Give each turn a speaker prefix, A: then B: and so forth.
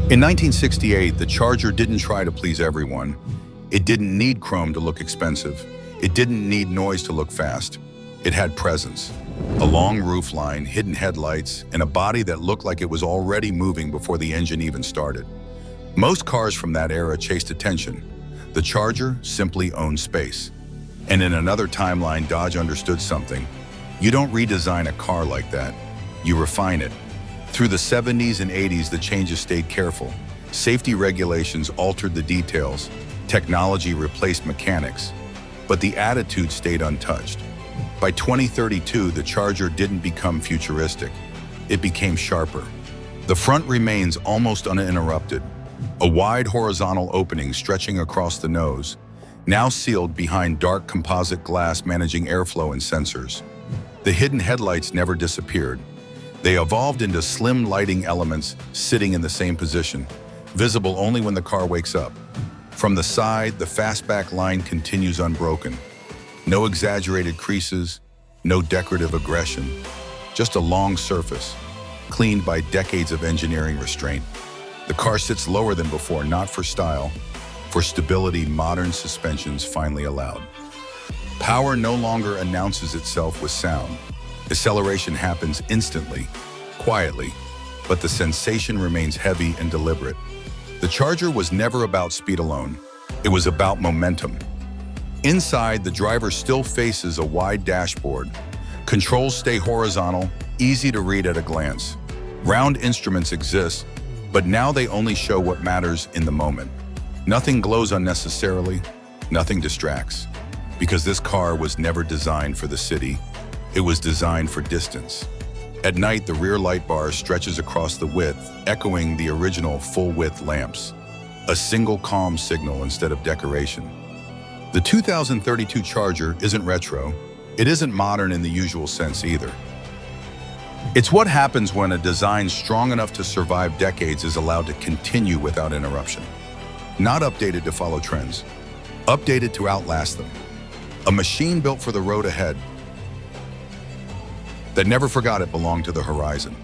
A: In 1968, the Charger didn't try to please everyone. It didn't need chrome to look expensive. It didn't need noise to look fast. It had presence. A long roofline, hidden headlights, and a body that looked like it was already moving before the engine even started. Most cars from that era chased attention. The Charger simply owned space. And in another timeline, Dodge understood something. You don't redesign a car like that. You refine it. Through the 70s and 80s, the changes stayed careful. Safety regulations altered the details. Technology replaced mechanics. But the attitude stayed untouched. By 2032, the Charger didn't become futuristic. It became sharper. The front remains almost uninterrupted. A wide horizontal opening stretching across the nose, now sealed behind dark composite glass managing airflow and sensors. The hidden headlights never disappeared. They evolved into slim lighting elements sitting in the same position, visible only when the car wakes up. From the side, the fastback line continues unbroken. No exaggerated creases, no decorative aggression, just a long surface, cleaned by decades of engineering restraint. The car sits lower than before, not for style, for stability modern suspensions finally allowed. Power no longer announces itself with sound. Acceleration happens instantly, quietly, but the sensation remains heavy and deliberate. The Charger was never about speed alone. It was about momentum. Inside, the driver still faces a wide dashboard. Controls stay horizontal, easy to read at a glance. Round instruments exist, but now they only show what matters in the moment. Nothing glows unnecessarily, nothing distracts. Because this car was never designed for the city. It was designed for distance. At night, the rear light bar stretches across the width, echoing the original full-width lamps. A single calm signal instead of decoration. The 2032 Charger isn't retro. It isn't modern in the usual sense either. It's what happens when a design strong enough to survive decades is allowed to continue without interruption. Not updated to follow trends, updated to outlast them. A machine built for the road ahead that never forgot it belonged to the horizon.